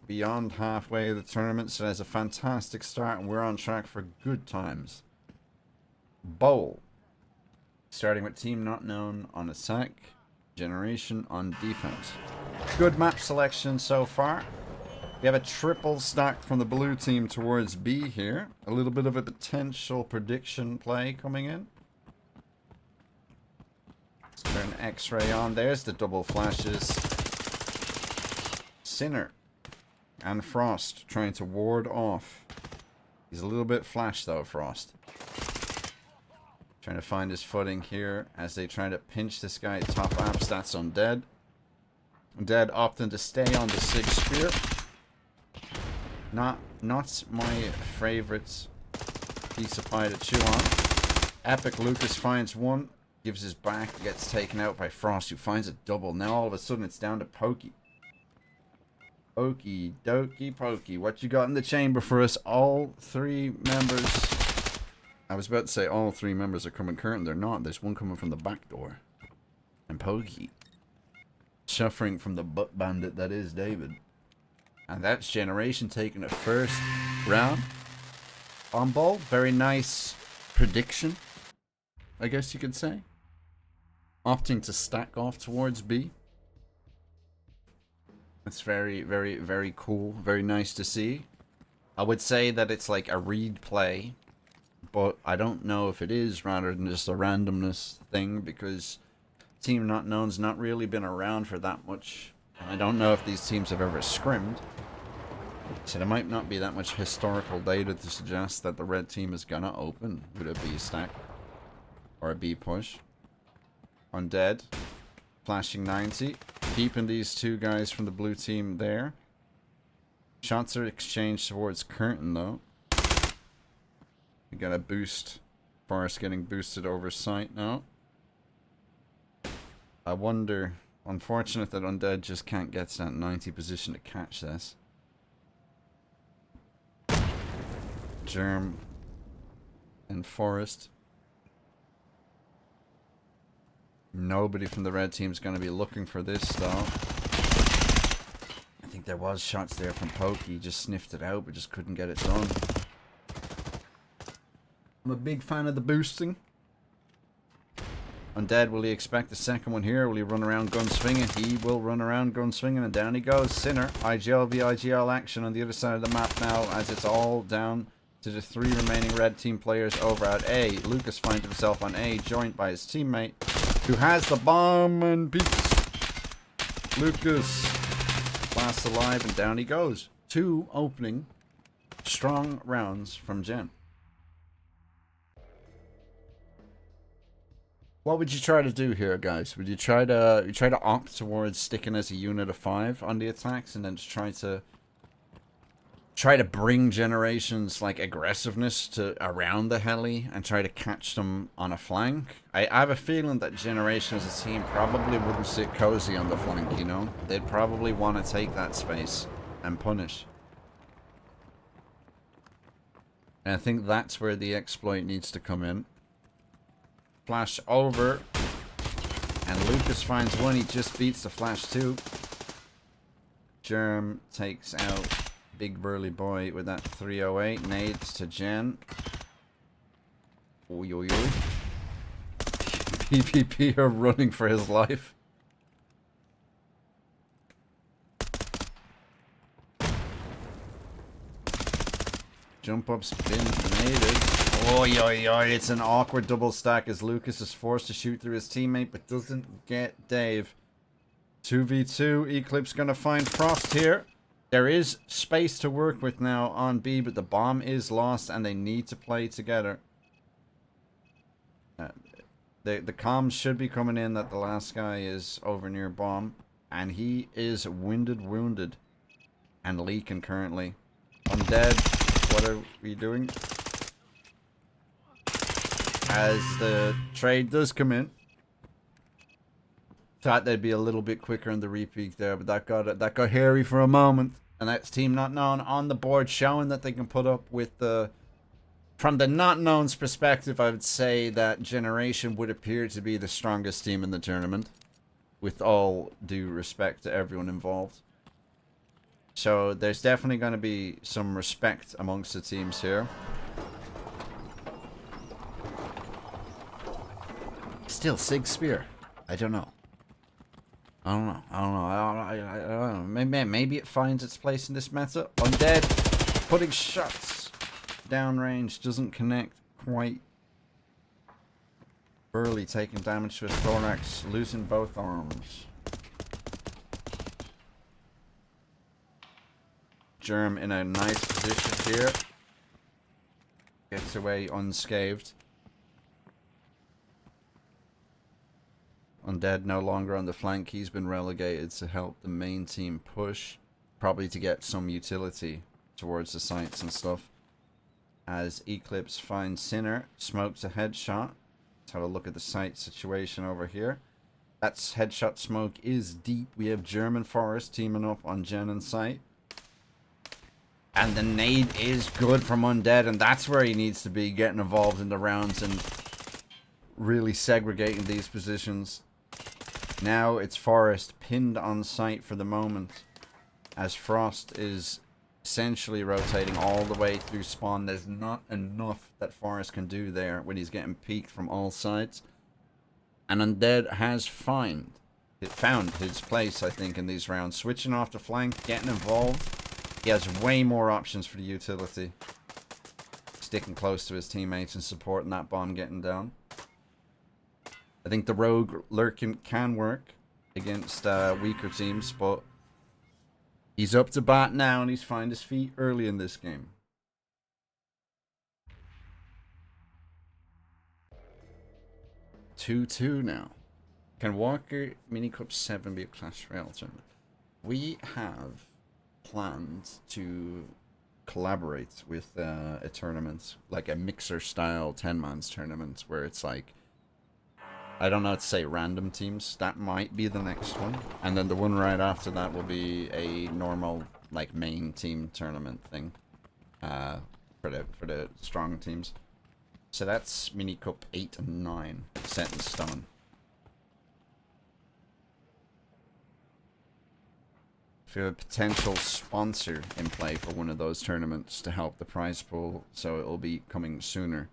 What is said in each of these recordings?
beyond halfway of the tournament, so that's a fantastic start, and we're on track for good times. Bowl. Starting with Team Not Known on attack, Generation on defense. Good map selection so far. We have a triple stack from the blue team towards B here. A little bit of a potential prediction play coming in. Let's turn X-ray on. There's the double flashes. Sinner and Frost trying to ward off. He's a little bit flash though, Frost. Trying to find his footing here as they try to pinch this guy. Top apps, that's Undead. Undead opting to stay on the Sig Spear. Not my favorite piece of pie to chew on. Epic Lucas finds one. Gives his back, gets taken out by Frost, who finds a double. Now all of a sudden it's down to Pokey. Okie dokie pokey. What you got in the chamber for us? All three members. I was about to say all three members are coming current. They're not. There's one coming from the back door. And Pokey. Suffering from the butt bandit that is David. And that's Generation taking a first round. On ball. Very nice prediction, I guess you could say. Opting to stack off towards B. It's very, very, very cool. Very nice to see. I would say that it's like a read play, but I don't know if it is rather than just a randomness thing, because Team Not Known's not really been around for that much. And I don't know if these teams have ever scrimmed. So there might not be that much historical data to suggest that the red team is gonna open with a B stack or a B push. Undead. Flashing 90. Keeping these two guys from the blue team there. Shots are exchanged towards Curtain though. We got a boost. Forest getting boosted over sight now. I wonder. Unfortunate that Undead just can't get to that 90 position to catch this. Germ and Forest. Nobody from the red team is going to be looking for this though. I think there was shots there from Pokey. Just sniffed it out but just couldn't get it done. I'm a big fan of the boosting. Undead, will he expect the second one here? Will he run around gun swinging? He will run around gun swinging, and down he goes. Sinner, IGL v IGL action on the other side of the map now, as it's all down to the three remaining red team players over at A. Lucas finds himself on A, joined by his teammate, who has the bomb and beats Lucas. Last alive, and down he goes. Two opening strong rounds from Gen. What would you try to do here, guys? Would you try to opt towards sticking as a unit of 5 on the attacks, and then just try to bring Generation's like aggressiveness to around the heli and try to catch them on a flank? I have a feeling that Generation as a team probably wouldn't sit cozy on the flank, you know? They'd probably want to take that space and punish. And I think that's where the exploit needs to come in. Flash over, and Lucas finds one. He just beats the flash too. Germ takes out Big Burly Boy with that 308. Nades to Gen. Oi, oi, oi. PvP are running for his life. Jump up, spin, grenaded. Oi, oi, oi. It's an awkward double stack as Lucas is forced to shoot through his teammate but doesn't get Dave. 2v2. Eclipse gonna find Frost here. There is space to work with now on B, but the bomb is lost and they need to play together. The comms should be coming in that the last guy is over near bomb, and he is wounded and leaking currently. Undead. What are we doing? As the trade does come in. Thought they'd be a little bit quicker in the repeat there, but that got hairy for a moment. And that's Team Not Known on the board, showing that they can put up with the... From the Not Known's perspective, I would say that Generation would appear to be the strongest team in the tournament. With all due respect to everyone involved. So there's definitely going to be some respect amongst the teams here. Still, Sig Spear. I don't know. I don't know. Maybe it finds its place in this meta. Undead. Putting shots downrange. Doesn't connect quite. Burley taking damage to his thorax. Losing both arms. Germ in a nice position here. Gets away unscathed. Undead no longer on the flank. He's been relegated to help the main team push. Probably to get some utility towards the sites and stuff. As Eclipse finds Sinner. Smokes a headshot. Let's have a look at the site situation over here. That's headshot smoke is deep. We have German Forest teaming up on Gen and site. And the nade is good from Undead, and that's where he needs to be, getting involved in the rounds and really segregating these positions. Now it's Forest pinned on site for the moment, as Frost is essentially rotating all the way through spawn. There's not enough that Forest can do there when he's getting peeked from all sides. And Undead has found his place, I think, in these rounds. Switching off the flank, getting involved. He has way more options for the utility. Sticking close to his teammates and supporting that bomb getting down. I think the rogue lurking can work against weaker teams, but he's up to bat now and he's found his feet early in this game. Two now. Can Walker MINICUP 7 be a Clash Royale tournament? We have planned to collaborate with a tournament, like a mixer style 10-man's tournament, where it's like, I don't know how to say, random teams. That might be the next one, and then the one right after that will be a normal like main team tournament thing for the strong teams. So that's MINICUP 8 and 9 set in stone. If you have a potential sponsor in play for one of those tournaments to help the prize pool, so it will be coming sooner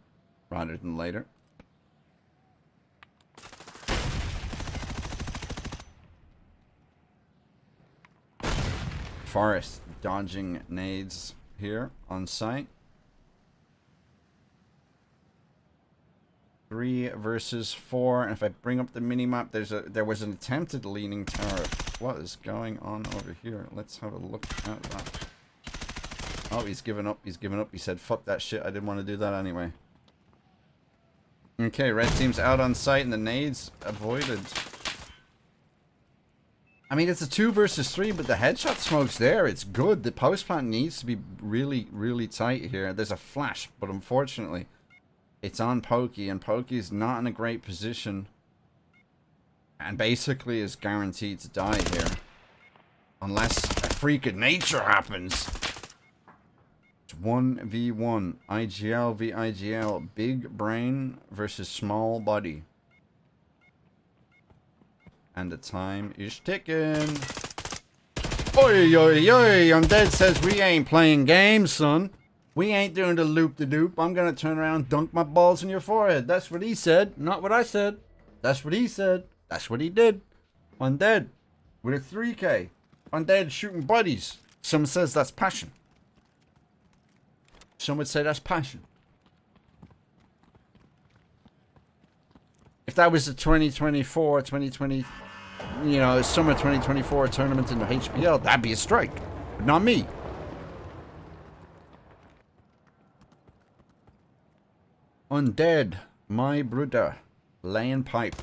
rather than later. Forest dodging nades here on site. 3 versus 4, and if I bring up the minimap, there was an attempted leaning tower. What is going on over here? Let's have a look at that. Oh, he's given up. He's given up. He said, fuck that shit. I didn't want to do that anyway. Okay, red team's out on site and the nades avoided. I mean, it's a 2 versus 3, but the headshot smoke's there. It's good. The post plant needs to be really, really tight here. There's a flash, but unfortunately, it's on Pokey, and Pokey's not in a great position. And basically is guaranteed to die here. Unless a freak of nature happens. It's 1v1. IGL v IGL. Big brain versus small body. And the time is ticking. Oi, oi, oi. Undead says we ain't playing games, son. We ain't doing the loop-de-doop. I'm gonna turn around and dunk my balls in your forehead. That's what he said. Not what I said. That's what he said. That's what he did. Undead. With a 3K. Undead shooting buddies. Some says that's passion. Some would say that's passion. If that was a 2024, 2020, you know, summer 2024 tournament in the HBL, that'd be a strike. But not me. Undead. My brother. Laying pipe.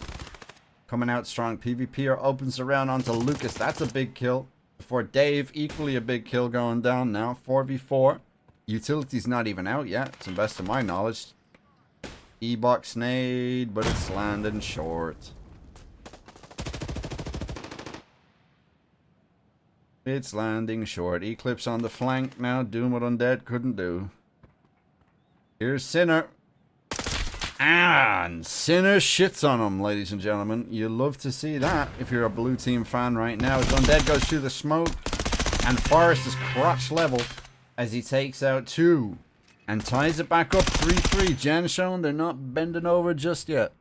Coming out strong. PvPer opens the round onto Lucas. That's a big kill. Before Dave, equally a big kill going down now. 4v4. Utility's not even out yet, to the best of my knowledge. E-box nade, but it's landing short. It's landing short. Eclipse on the flank now, doing what Undead couldn't do. Here's Sinner. And Sinner shits on him, ladies and gentlemen. You love to see that if you're a blue team fan right now. As Undead goes through the smoke. And Forrest is crotch level as he takes out 2. And ties it back up 3-3. Jen showing they're not bending over just yet.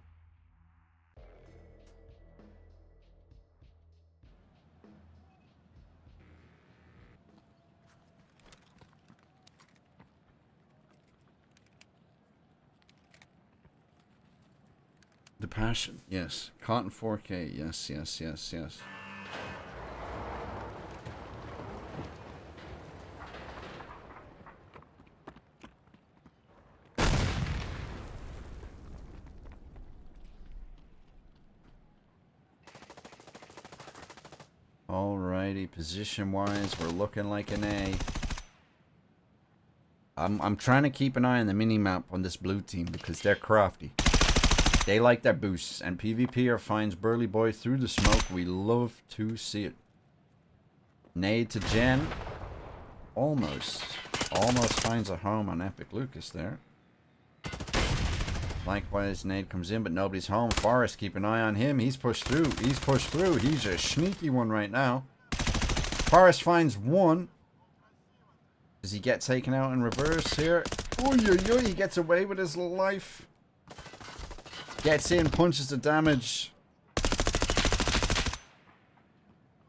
The passion, yes. Cotton 4K, yes, yes, yes, yes. Alrighty, position-wise, we're looking like an A. I'm trying to keep an eye on the mini-map on this blue team because they're crafty. They like their boosts, and PvPer finds Burly Boy through the smoke. We love to see it. Nade to Jen. Almost finds a home on Epic Lucas there. Likewise, Nade comes in, but nobody's home. Forrest, keep an eye on him. He's pushed through. He's pushed through. He's a sneaky one right now. Forrest finds 1. Does he get taken out in reverse here? Oy, oy, oy, he gets away with his life. Gets in, punches the damage.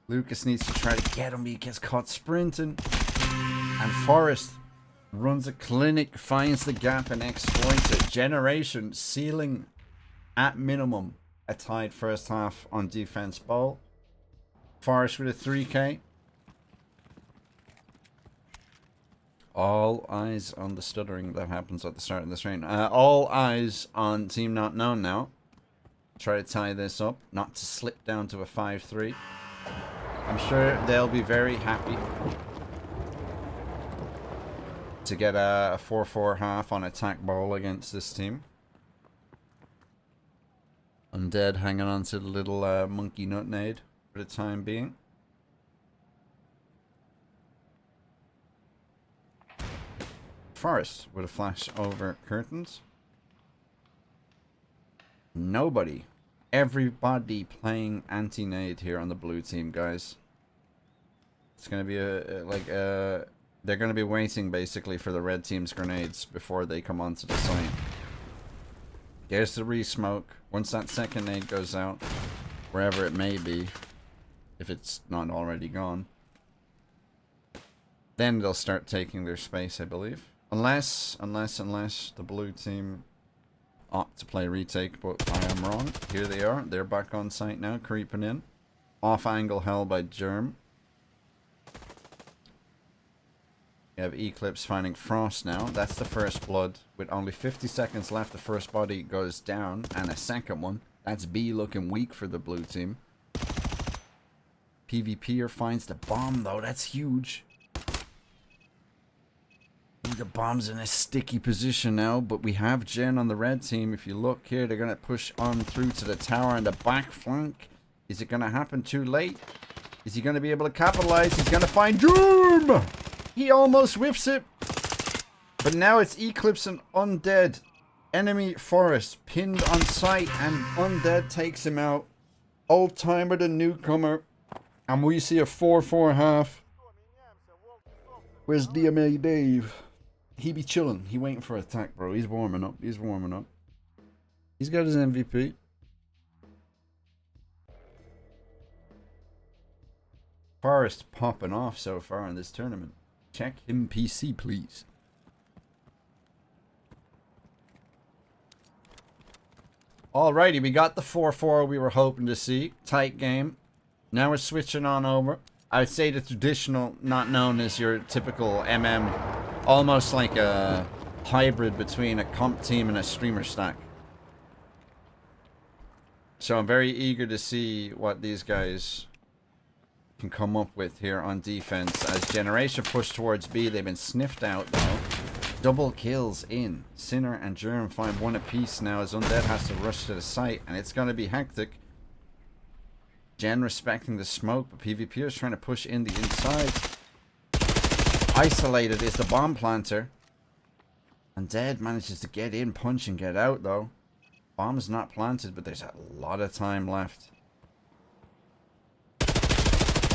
Lucas needs to try to get him. He gets caught sprinting. And Forrest runs a clinic, finds the gap and exploits it. Generation sealing at minimum a tied first half on defense ball. Forrest with a 3K. All eyes on the stuttering that happens at the start of this rain. All eyes on Team NotKnown now. Try to tie this up, not to slip down to a 5-3. I'm sure they'll be very happy to get a 4-4 half on attack ball against this team. Undead hanging on to the little monkey nut nade for the time being. Forrest with a flash over curtains. Nobody. Everybody playing anti-nade here on the blue team, guys. It's going to be they're going to be waiting basically for the red team's grenades before they come onto the site. There's the re-smoke. Once that second nade goes out, wherever it may be, if it's not already gone, then they'll start taking their space, I believe. Unless the blue team opt to play retake, but I am wrong. Here they are. They're back on site now, creeping in. Off angle held by Germ. You have Eclipse finding Frost now. That's the first blood. With only 50 seconds left, the first body goes down. And a second one. That's B looking weak for the blue team. PvPer finds the bomb, though. That's huge. The bomb's in a sticky position now, but we have Jen on the red team. If you look here, they're going to push on through to the tower and the back flank. Is it going to happen too late? Is he going to be able to capitalize? He's going to find Doom! He almost whiffs it. But now it's Eclipse and Undead. Enemy Forest pinned on sight, and Undead takes him out. Old timer the newcomer. And we see a 4-4 half. Where's DMA Dave? He be chilling. He waiting for attack, bro. He's warming up. He's warming up. He's got his MVP. Forrest popping off so far in this tournament. Check him PC, please. Alrighty, we got the 4-4 we were hoping to see. Tight game. Now we're switching on over. I would say the traditional NotKnown is your typical MM. Almost like a hybrid between a comp team and a streamer stack. So I'm very eager to see what these guys can come up with here on defense. As Generation push towards B, they've been sniffed out though. Double kills in. Sinner and Germ find 1 apiece now as Undead has to rush to the site, and it's going to be hectic. Jen respecting the smoke, but PvP is trying to push in the inside. Isolated is the bomb planter. Undead manages to get in, punch, and get out though. Bomb's not planted, but there's a lot of time left.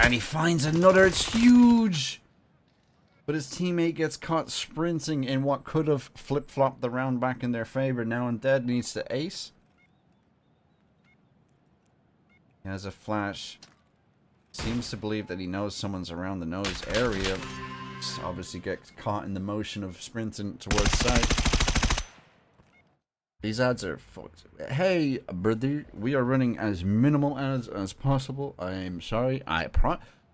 And he finds another. It's huge. But his teammate gets caught sprinting in what could have flip-flopped the round back in their favor. Now Undead needs to ace. He has a flash. Seems to believe that he knows someone's around the nose area. Obviously gets caught in the motion of sprinting towards side. These ads are fucked. Hey, brother, we are running as minimal ads as possible. I'm sorry. I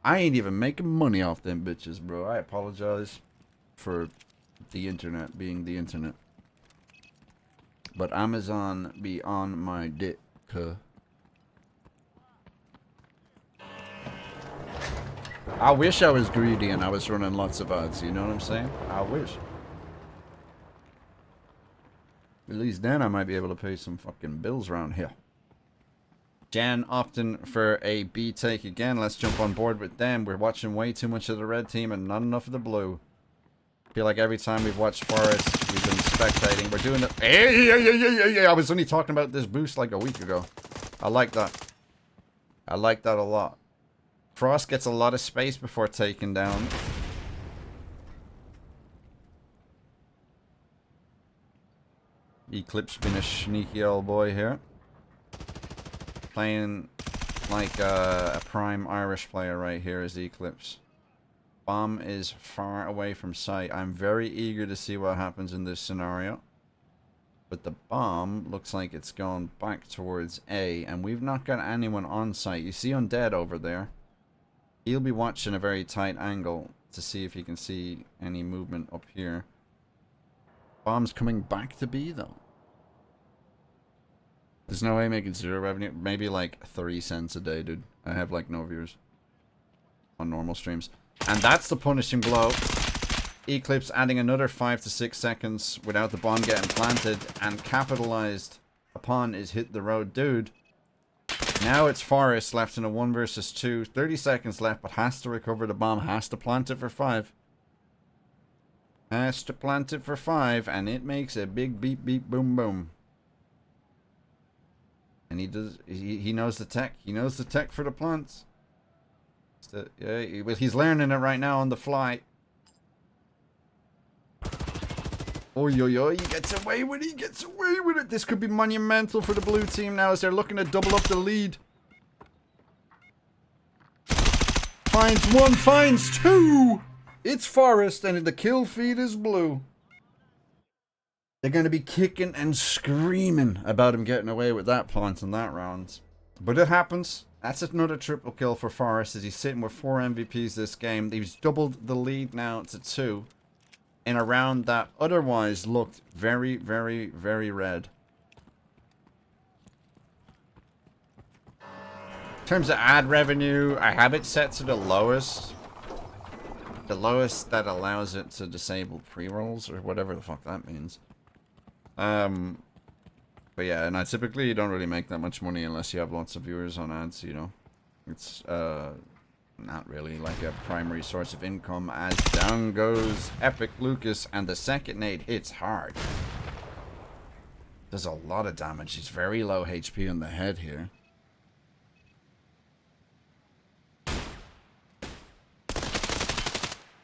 ain't even making money off them bitches, bro. I apologize for the internet being the internet. But Amazon be on my dick. I wish I was greedy and I was running lots of ads, you know what I'm saying? I wish. At least then I might be able to pay some fucking bills around here. Jan opting for a B take again. Let's jump on board with them. We're watching way too much of the red team and not enough of the blue. I feel like every time we've watched Forest, we've been spectating. We're doing the... Hey, I was only talking about this boost like a week ago. I like that. I like that a lot. Frost gets a lot of space before taking down. Eclipse being a sneaky old boy here. Playing like a prime Irish player right here is Eclipse. Bomb is far away from sight. I'm very eager to see what happens in this scenario. But the bomb looks like it's going back towards A. And we've not got anyone on site. You see Undead over there. He'll be watching a very tight angle to see if he can see any movement up here. Bomb's coming back to B though. There's no way making zero revenue. Maybe like 3 cents a day, dude. I have like no viewers on normal streams. And that's the punishing blow. Eclipse adding another 5 to 6 seconds without the bomb getting planted and capitalized upon is hit the road, dude. Now it's Forest left in a 1 versus 2. 30 seconds left, but has to recover the bomb. Has to plant it for 5. Has to plant it for 5, and it makes a big beep beep boom boom. And he knows the tech. He knows the tech for the plants. Yeah, well, he's learning it right now on the fly. Oh, he gets away with it. He gets away with it. This could be monumental for the blue team now as they're looking to double up the lead. Finds 1, finds 2. It's Forest and the kill feed is blue. They're going to be kicking and screaming about him getting away with that plant in that round. But it happens. That's another triple kill for Forest as he's sitting with 4 MVPs this game. He's doubled the lead now to 2. In a round that otherwise looked very, very, very red. In terms of ad revenue, I have it set to the lowest. The lowest that allows it to disable pre-rolls or whatever the fuck that means. But yeah, and I typically don't really make that much money unless you have lots of viewers on ads, you know. It's not really like a primary source of income as down goes Epic Lucas and the second nade hits hard. Does a lot of damage. He's very low HP on the head here.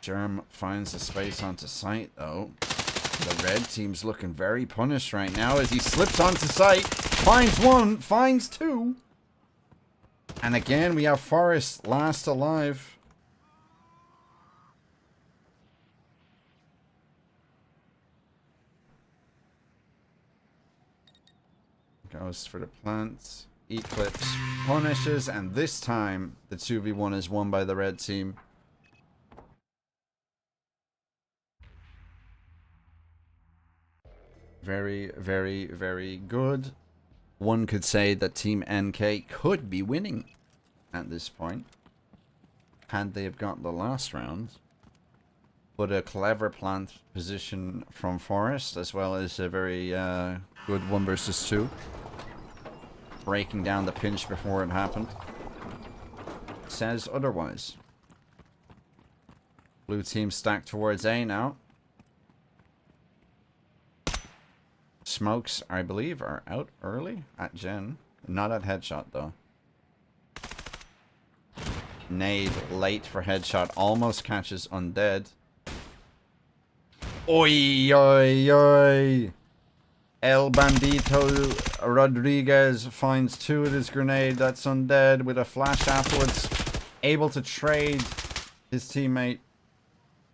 Germ finds the space onto sight though. The red team's looking very punished right now as he slips onto sight. Finds 1, finds 2. And again, we have Forest last alive. Goes for the plants. Eclipse punishes, and this time the 2v1 is won by the red team. Very, very, very good. One could say that Team NK could be winning at this point, had they have got the last round. But a clever plant position from Forest, as well as a very good 1 versus 2. Breaking down the pinch before it happened. Says otherwise. Blue team stacked towards A now. Smokes, I believe, are out early at Gen. Not at Headshot, though. Nade late for headshot. Almost catches Undead. Oi, oi, oi. El Bandito Rodriguez finds 2 with his grenade. That's Undead with a flash afterwards. Able to trade his teammate.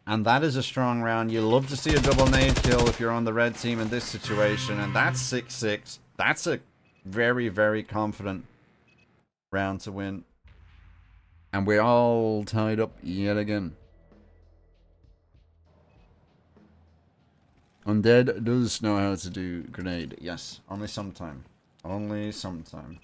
And that is a strong round. You love to see a double nade kill if you're on the red team in this situation. And that's 6-6. That's a very, very confident round to win. And we're all tied up yet again. Undead does know how to do grenade. Yes, only sometime. Only sometime.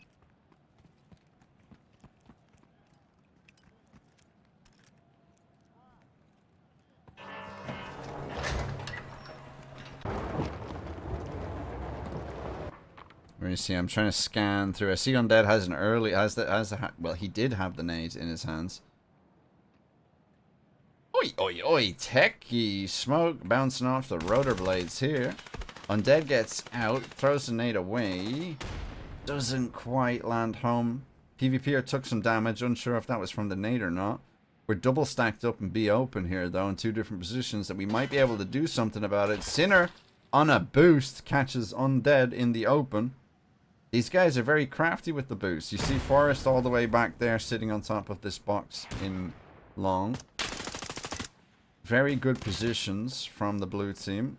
Let me see. I'm trying to scan through. I see Undead has an early well, he did have the nade in his hands. Oi, oi, oi! Techie smoke bouncing off the rotor blades here. Undead gets out, throws the nade away. Doesn't quite land home. PvPer took some damage. Unsure if that was from the nade or not. We're double stacked up and B open here though in 2 different positions that we might be able to do something about it. Sinner on a boost catches Undead in the open. These guys are very crafty with the boost. You see Forrest all the way back there sitting on top of this box in long. Very good positions from the blue team.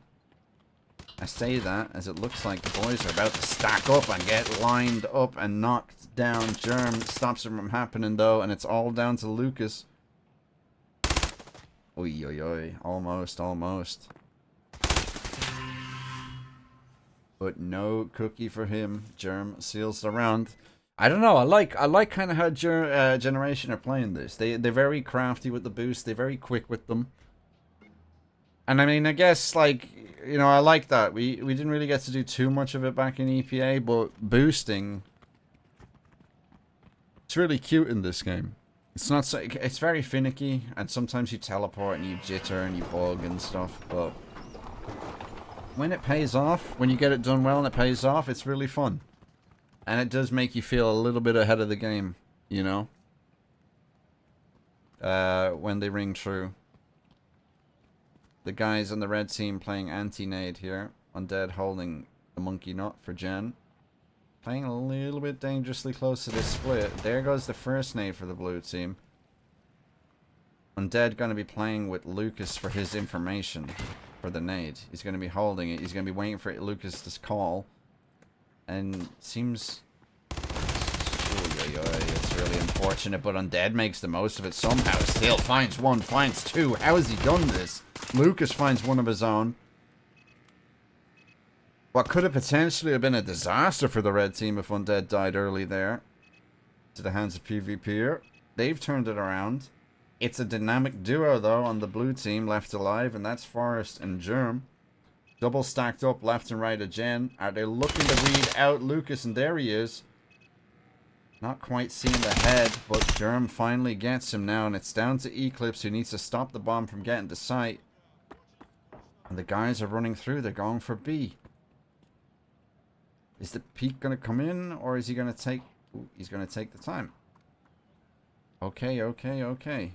I say that as it looks like the boys are about to stack up and get lined up and knocked down. Germ stops it from happening though, and it's all down to Lucas. Oi, oi, oi. Almost, almost. But no cookie for him. Germ seals the round. I don't know. I like kind of how Generation are playing this. They're very crafty with the boost. They're very quick with them. And I mean, I guess like, you know, I like that. We didn't really get to do too much of it back in EPA, but boosting, it's really cute in this game. It's not so, it's very finicky, and sometimes you teleport and you jitter and you bug and stuff, but when it pays off, when you get it done well and it pays off, it's really fun. And it does make you feel a little bit ahead of the game, you know? When they ring true. The guys on the red team playing anti-nade here. Undead holding the monkey nut for Gen. Playing a little bit dangerously close to this split. There goes the first nade for the blue team. Undead going to be playing with Lucas for his information. For the nade. He's going to be holding it. He's going to be waiting for Lucas to call. And seems... It's really unfortunate, but Undead makes the most of it somehow. Still finds 1, finds 2. How has he done this? Lucas finds 1 of his own. What could have potentially have been a disaster for the red team if Undead died early there. To the hands of PvPer. They've turned it around. It's a dynamic duo, though, on the blue team left alive, and that's Forrest and Germ. Double stacked up left and right of Gen. Are they looking to read out Lucas? And there he is. Not quite seeing the head, but Germ finally gets him now, and it's down to Eclipse, who needs to stop the bomb from getting to sight. And the guys are running through. They're going for B. Is the peak going to come in, or is he going to take... Ooh, he's going to take the time. Okay, okay, okay.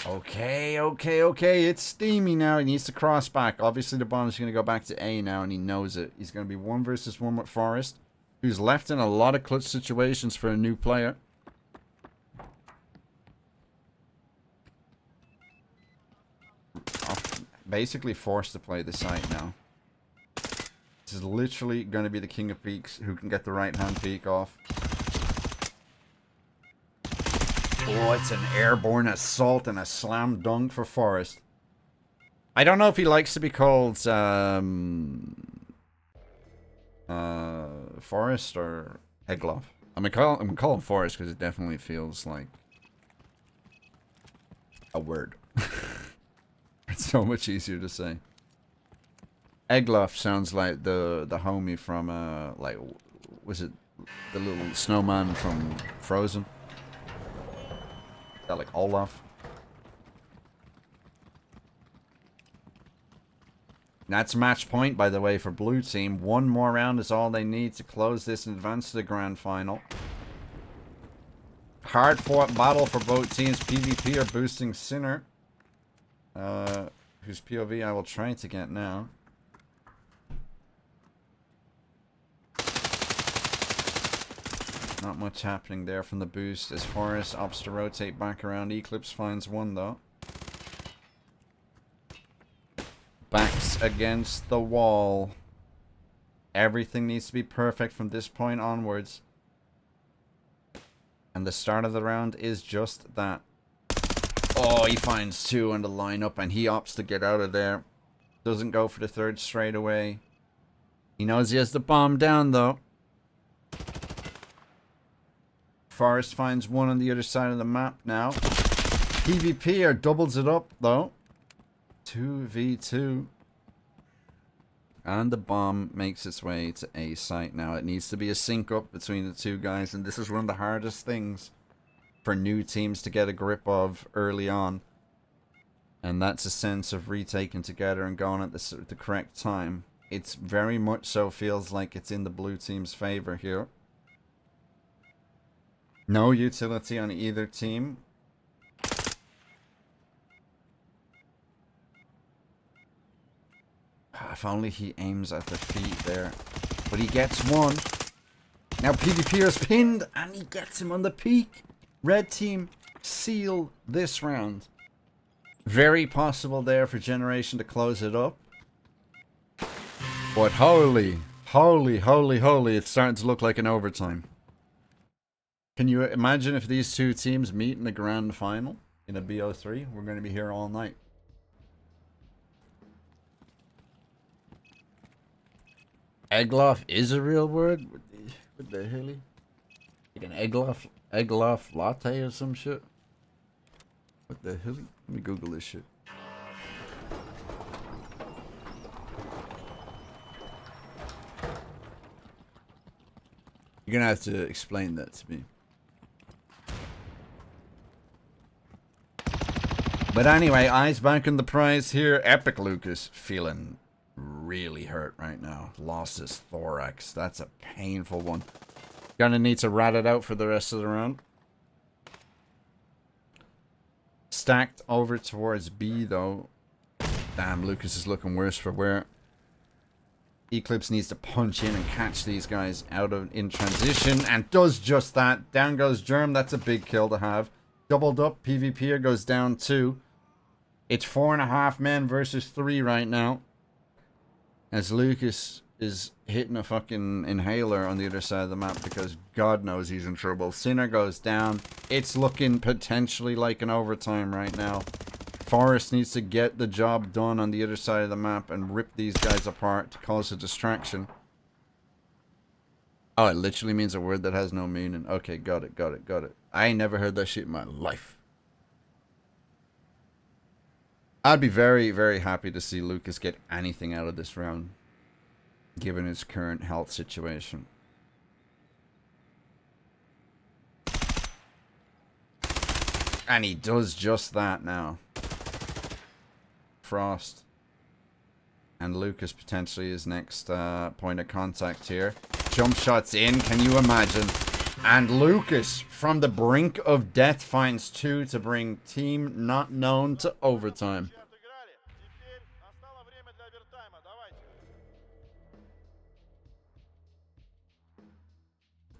Okay. It's steamy now. He needs to cross back. Obviously, the bomb is going to go back to A now, and he knows it. He's going to be 1 versus 1 with Forrest, who's left in a lot of clutch situations for a new player. Basically forced to play the site now. This is literally going to be the king of peaks who can get the right-hand peak off. Oh, it's an airborne assault and a slam dunk for Forrest. I don't know if he likes to be called Forrest or Egloff. I'm gonna call him Forrest because it definitely feels like a word. It's so much easier to say. Egloff sounds like the homie from like, was it the little snowman from Frozen? That like Olaf. That's match point, by the way, for blue team. 1 more round is all they need to close this and advance to the grand final. Hard-fought battle for both teams. PvP are boosting Sinner. Whose POV I will try to get now. Not much happening there from the boost as Forrest opts to rotate back around. Eclipse finds one though. Backs against the wall. Everything needs to be perfect from this point onwards. And the start of the round is just that. Oh, he finds two on the lineup and he opts to get out of there. Doesn't go for the third straight away. He knows he has the bomb down though. Forrest finds one on the other side of the map now. PvP doubles it up though. 2v2. And the bomb makes its way to A site now. It needs to be a sync up between the two guys. And this is one of the hardest things for new teams to get a grip of early on. And that's a sense of retaking together and going at the correct time. It's very much so feels like it's in the blue team's favor here. No utility on either team. If only he aims at the feet there. But he gets one. Now PvP is pinned and he gets him on the peak. Red team seal this round. Very possible there for Generation to close it up. But holy, it's starting to look like an overtime. Can you imagine if these two teams meet in the grand final in a BO3? We're going to be here all night. Egloff is a real word? What the hell? Like an egloff latte or some shit? What the hell? Let me Google this shit. You're gonna have to explain that to me. But anyway, eyes back on the prize here. Epic Lucas feeling really hurt right now. Lost his thorax. That's a painful one. Gonna need to rat it out for the rest of the round. Stacked over towards B though. Damn, Lucas is looking worse for wear. Eclipse needs to punch in and catch these guys out of in transition and does just that. Down goes Germ. That's a big kill to have. Doubled up. PvPer goes down 2. It's 4.5 men versus 3 right now. As Lucas is hitting a fucking inhaler on the other side of the map because God knows he's in trouble. Sinner goes down. It's looking potentially like an overtime right now. Forrest needs to get the job done on the other side of the map and rip these guys apart to cause a distraction. Oh, it literally means a word that has no meaning. Okay, got it. I ain't never heard that shit in my life. I'd be very, very happy to see Lucas get anything out of this round, given his current health situation. And he does just that now. Frost. And Lucas potentially is next point of contact here. Jump shots in, can you imagine? And Lucas, from the brink of death, finds 2 to bring Team NotKnown to overtime.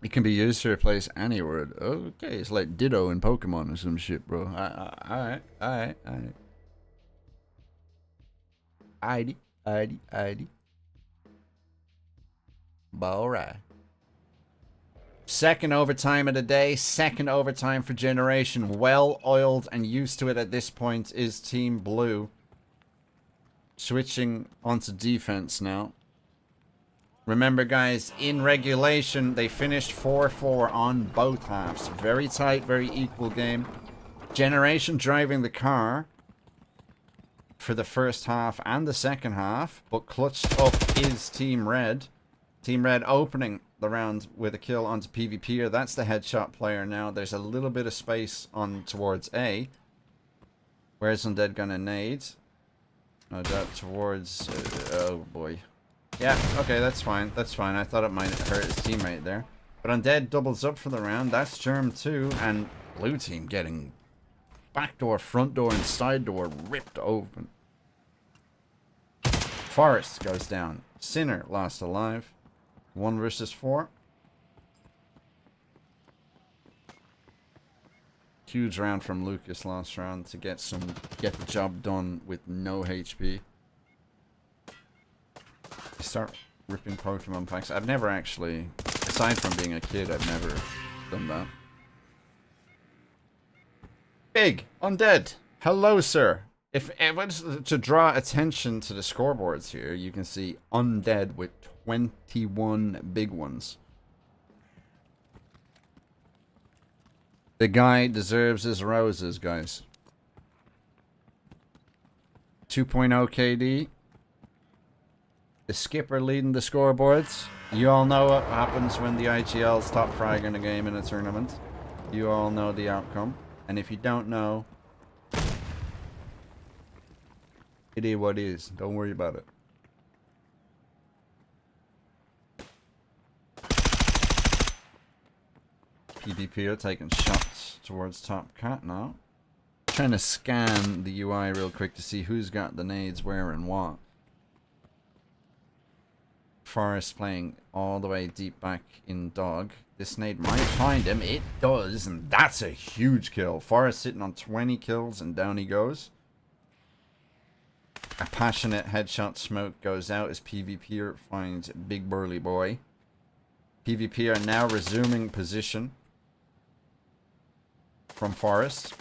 It can be used to replace any word. Okay, it's like Ditto in Pokemon or some shit, bro. Alright. ID. Alright. Second overtime of the day. Second overtime for Generation. Well oiled and used to it at this point is Team Blue. Switching onto defense now. Remember, guys, in regulation, they finished 4-4 on both halves. Very tight, very equal game. Generation driving the car for the first half and the second half, but clutched up is Team Red. Team Red opening the round with a kill onto PvPer. That's the headshot player now. There's a little bit of space on towards A. Where's Undead gonna nade? No doubt towards... oh, boy. Yeah, okay, that's fine. That's fine. I thought it might hurt his teammate there. But Undead doubles up for the round. That's Germ too. And Blue team getting back door, front door, and side door ripped open. Forest goes down. Sinner lost alive. 1 versus 4. Huge round from Lucas last round to get the job done with no HP. Start ripping Pokemon packs. I've never actually, aside from being a kid, I've never done that. Big Undead. Hello, sir. If I was to draw attention to the scoreboards here, you can see Undead with 21 big ones. The guy deserves his roses, guys. 2.0 KD. The skipper leading the scoreboards. You all know what happens when the IGL's top frag in a game in a tournament. You all know the outcome. And if you don't know, it is what it is. Don't worry about it. PvP are taking shots towards Top Cat now. Trying to scan the UI real quick to see who's got the nades where and what. Forest playing all the way deep back in dog. This nade might find him. It does, and that's a huge kill. Forest sitting on 20 kills, and down he goes. A passionate headshot smoke goes out as PvPer finds Big Burly Boy. PvP are now resuming position from Forest.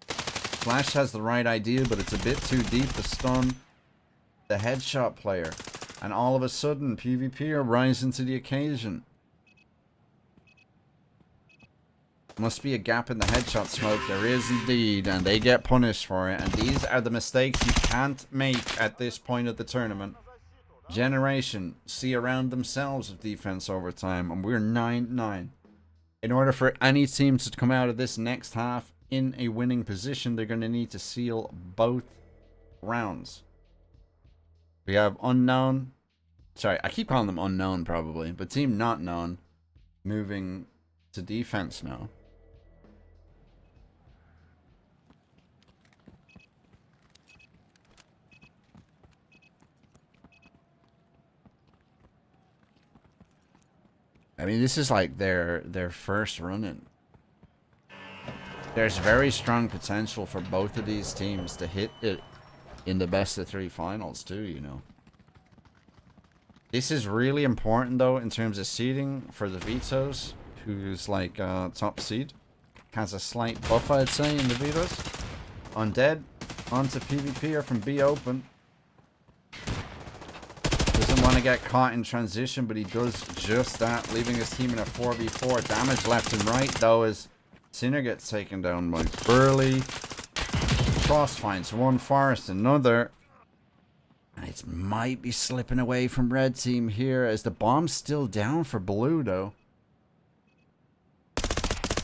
Flash has the right idea, but it's a bit too deep to stun the headshot player. And all of a sudden, PvP are rising to the occasion. Must be a gap in the headshot smoke. There is indeed, and they get punished for it. And these are the mistakes you can't make at this point of the tournament. Generation see around themselves with defense over time, and we're 9-9. In order for any team to come out of this next half in a winning position, they're going to need to seal both rounds. We have Unknown. Sorry, I keep calling them Unknown probably, but Team NotKnown moving to defense now. I mean, this is like their first run-in. There's very strong potential for both of these teams to hit it in the best of 3 finals too, you know. This is really important though in terms of seeding for the Vetoes, who's like top seed. Has a slight buff, I'd say, in the Vetoes. Undead onto PvP or from B open. Doesn't want to get caught in transition, but he does just that, leaving his team in a 4v4. Damage left and right though as Sinner gets taken down by Burly. Frost finds one, Forest another. And it might be slipping away from red team here as the bomb's still down for blue though.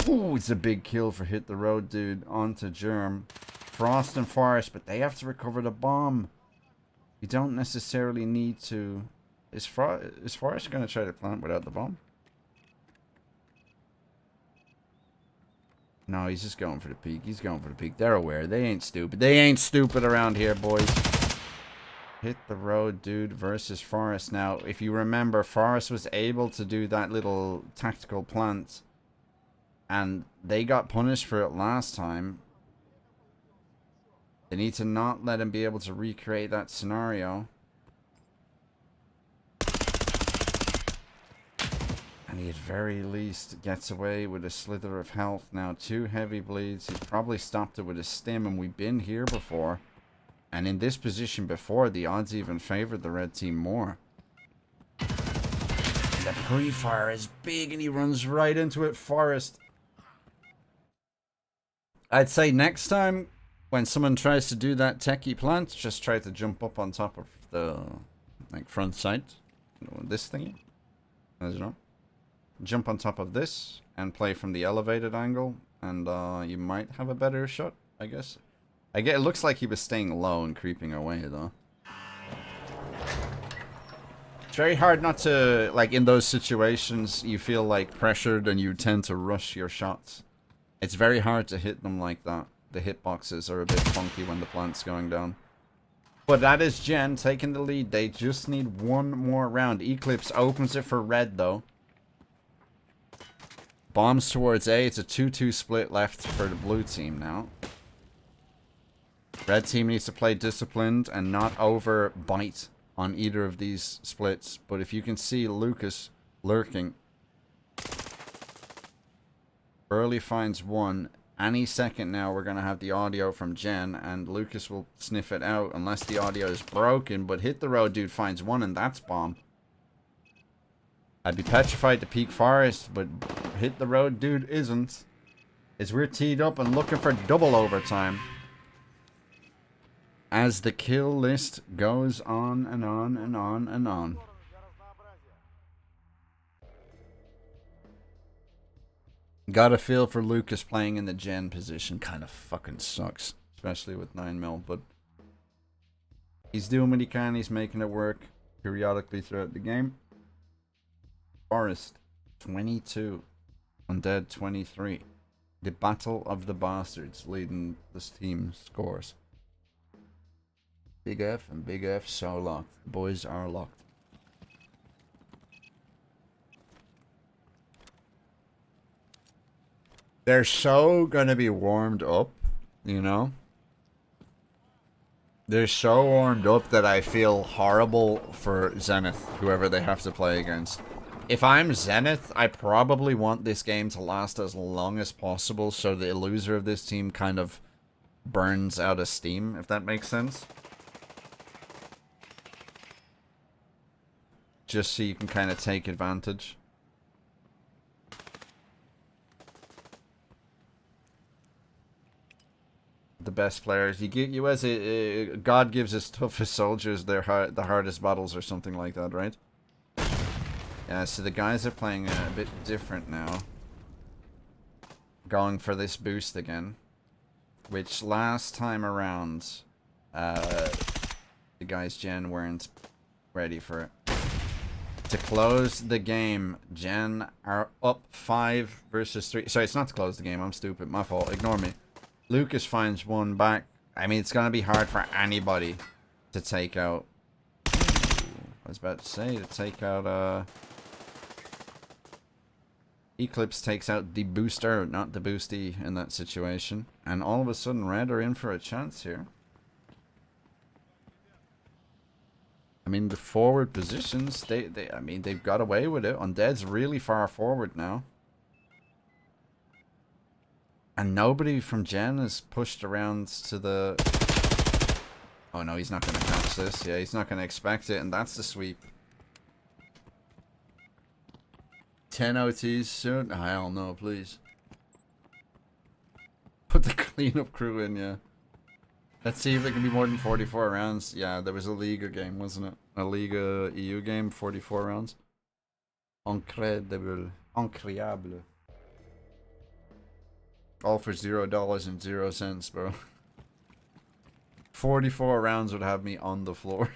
Ooh, it's a big kill for Hit the Road Dude onto Germ. Frost and Forest, but they have to recover the bomb. You don't necessarily need to... Is Forest going to try to plant without the bomb? No, he's just going for the peak. He's going for the peak. They're aware. They ain't stupid. They ain't stupid around here, boys. Hit the Road Dude versus Forest. Now, if you remember, Forest was able to do that little tactical plant. And they got punished for it last time. They need to not let him be able to recreate that scenario. And he at very least gets away with a slither of health. Now 2 heavy bleeds. He probably stopped it with a stim, and we've been here before. And in this position before, the odds even favored the red team more. And the pre-fire is big, and he runs right into it. Forest. I'd say next time, when someone tries to do that techie plant, just try to jump up on top of the front sight. This thingy. As you know. Jump on top of this and play from the elevated angle, and you might have a better shot, I guess. It looks like he was staying low and creeping away, though. It's very hard not to, like, in those situations, you feel, like, pressured and you tend to rush your shots. It's very hard to hit them like that. The hitboxes are a bit funky when the plant's going down. But that is Gen taking the lead. They just need one more round. Eclipse opens it for red, though. Bombs towards A. It's a 2-2 split left for the blue team now. Red team needs to play disciplined and not overbite on either of these splits. But if you can see Lucas lurking. Burley finds one. Any second now we're going to have the audio from Jen, and Lucas will sniff it out unless the audio is broken. But Hit the Road Dude finds one, and that's bomb. I'd be petrified to peek Forest, but Hit the Road Dude isn't. As we're teed up and looking for double overtime. As the kill list goes on and on and on and on. Got a feel for Lucas playing in the Gen position. Kind of fucking sucks. Especially with 9mm, but he's doing what he can. He's making it work periodically throughout the game. Forest, 22. Undead, 23. The Battle of the Bastards leading this team's scores. Big F and Big F so locked. The boys are locked. They're so gonna be warmed up, you know? They're so warmed up that I feel horrible for Zenith, whoever they have to play against. If I'm Zenith, I probably want this game to last as long as possible so the loser of this team kind of burns out of steam, if that makes sense. Just so you can kind of take advantage. The best players you as a God gives his toughest soldiers the hardest battles or something like that, right? Yeah, so the guys are playing a bit different now, going for this boost again, which last time around the guys Gen weren't ready for it. To close the game, Gen are up 5 versus 3. Sorry, it's not to close the game, I'm stupid, my fault, ignore me. Lucas finds one back. I mean, it's going to be hard for anybody to take out. I was about to say, to take out, Eclipse takes out the booster, not the boosty in that situation. And all of a sudden, Red are in for a chance here. I mean, the forward positions, I mean, they've got away with it. Undead's really far forward now. And nobody from Gen is pushed around to the... Oh no, he's not going to catch this. Yeah, he's not going to expect it, and that's the sweep. 10 OTs soon? Hell no, please. Put the cleanup crew in, yeah. Let's see if it can be more than 44 rounds. Yeah, there was a Liga game, wasn't it? A Liga EU game, 44 rounds. Incredible. Incroyable. All for $0 and 0 cents, bro. 44 rounds would have me on the floor.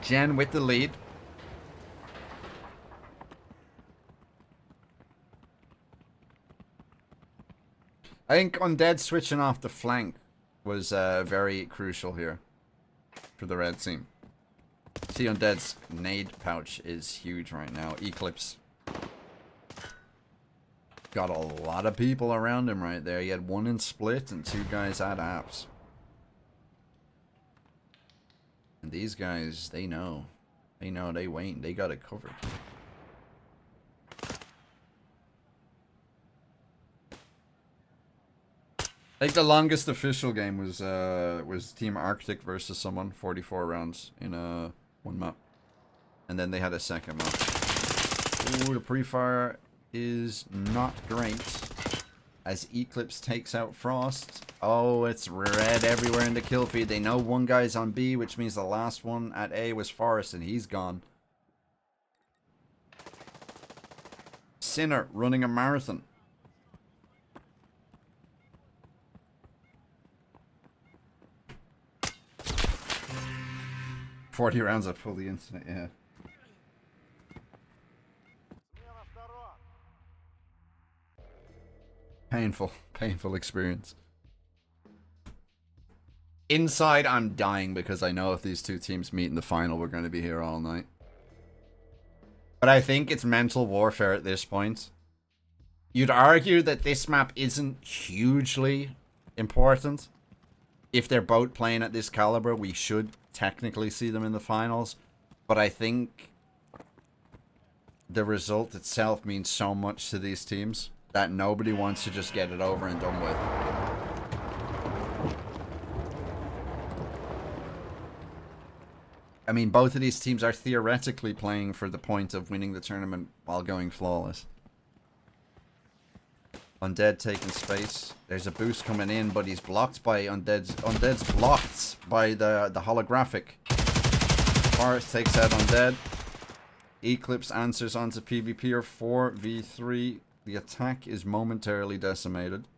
Gen with the lead. I think Undead switching off the flank was very crucial here for the red team. See, Undead's nade pouch is huge right now. Eclipse got a lot of people around him right there. He had one in split and 2 guys at apps. And these guys, they know. They know, they wait. They got it covered. I think the longest official game was Team Arctic versus someone, 44 rounds in one map. And then they had a second map. Ooh, the pre-fire is not great. As Eclipse takes out Frost. Oh, it's red everywhere in the kill feed. They know one guy's on B, which means the last one at A was Forest, and he's gone. Sinner running a marathon. 40 rounds of fully internet, yeah. Painful experience. Inside, I'm dying because I know if these two teams meet in the final, we're going to be here all night. But I think it's mental warfare at this point. You'd argue that this map isn't hugely important. If they're both playing at this caliber, we should technically see them in the finals. But I think the result itself means so much to these teams that nobody wants to just get it over and done with. I mean, both of these teams are theoretically playing for the point of winning the tournament while going flawless. Undead taking space. There's a boost coming in, but he's blocked by Undead's. Undead's blocked by the holographic. Forest takes out Undead. Eclipse answers onto PvP or 4v3. The attack is momentarily decimated.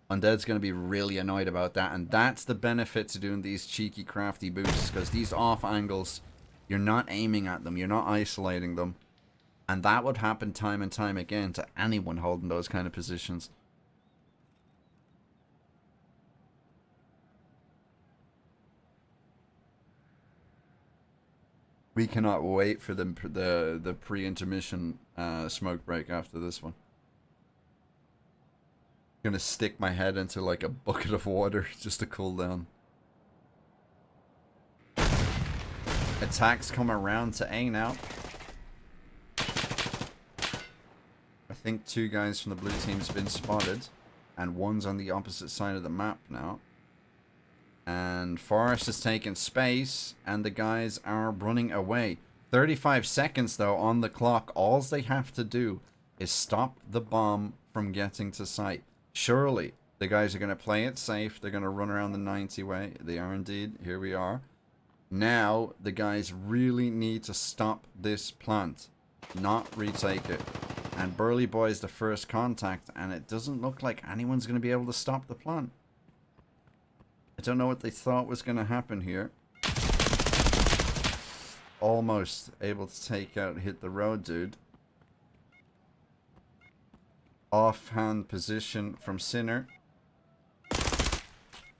Undead's going to be really annoyed about that, and that's the benefit to doing these cheeky, crafty boosts, because these off angles, you're not aiming at them, you're not isolating them, and that would happen time and time again to anyone holding those kind of positions. We cannot wait for the pre-intermission smoke break after this one. Gonna stick my head into like a bucket of water just to cool down. Attacks come around to A now. I think two guys from the blue team's been spotted, and one's on the opposite side of the map now. And Forest is taking space, and the guys are running away. 35 seconds though on the clock. All they have to do is stop the bomb from getting to site. Surely, the guys are going to play it safe. They're going to run around the 90 way. They are indeed. Here we are. Now, the guys really need to stop this plant. Not retake it. And Burly Boy is the first contact. And it doesn't look like anyone's going to be able to stop the plant. I don't know what they thought was going to happen here. Almost able to take out, hit the road dude. Offhand position from Sinner.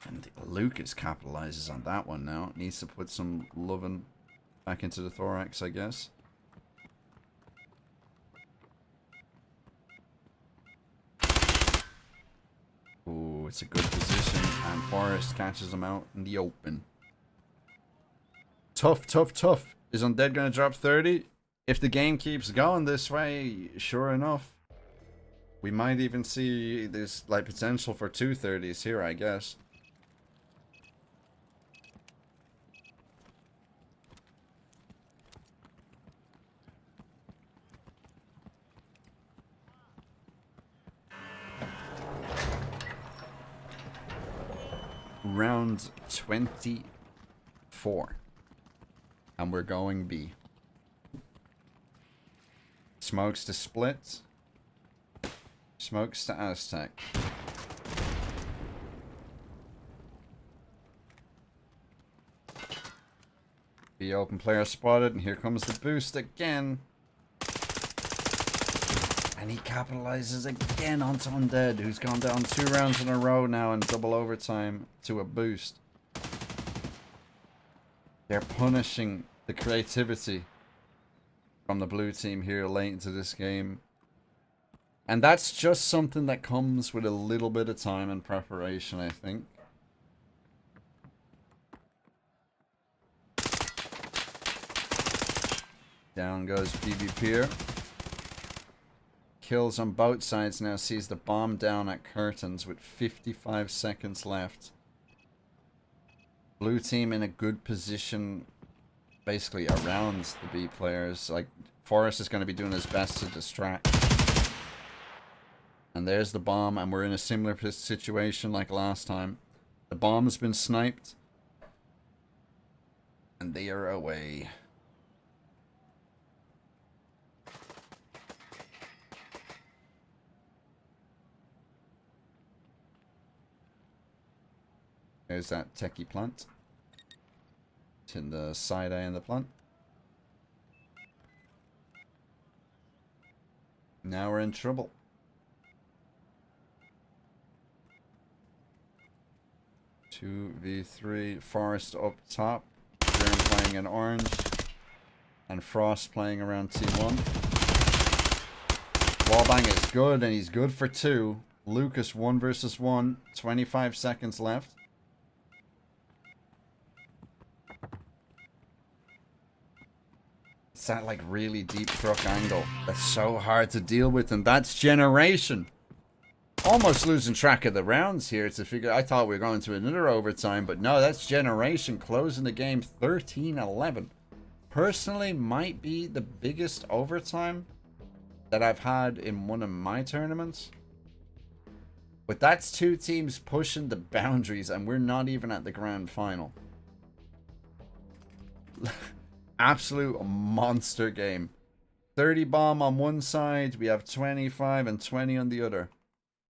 And Lucas capitalizes on that one now. Needs to put some loving back into the thorax, I guess. Ooh, it's a good position. And Forrest catches him out in the open. Tough, tough, tough. Is Undead going to drop 30? If the game keeps going this way, sure enough. We might even see this like potential for 230s here, I guess. Round 24. And we're going B. Smokes to split. Smokes to Aztec. The open player spotted, and here comes the boost again. And he capitalizes again onto Undead, who's gone down 2 rounds in a row now in double overtime to a boost. They're punishing the creativity from the blue team here late into this game. And that's just something that comes with a little bit of time and preparation, I think. Down goes PvP. Kills on both sides now, sees the bomb down at Curtains with 55 seconds left. Blue team in a good position basically around the B players. Like, Forrest is going to be doing his best to distract. And there's the bomb, and we're in a similar situation like last time. The bomb has been sniped. And they are away. There's that techie plant. hitting the side eye in the plant. Now we're in trouble. Two v3. Forest up top. Jern playing in orange. And Frost playing around T1. Wallbang is good, and he's good for 2. Lucas 1 versus 1. 25 seconds left. It's that like really deep truck angle that's so hard to deal with, and that's generation. Almost losing track of the rounds here to figure. I thought we were going to another overtime, but no, that's generation closing the game 13-11. Personally, might be the biggest overtime that I've had in one of my tournaments. But that's 2 teams pushing the boundaries, and we're not even at the grand final. Absolute monster game. 30 bomb on one side, we have 25 and 20 on the other.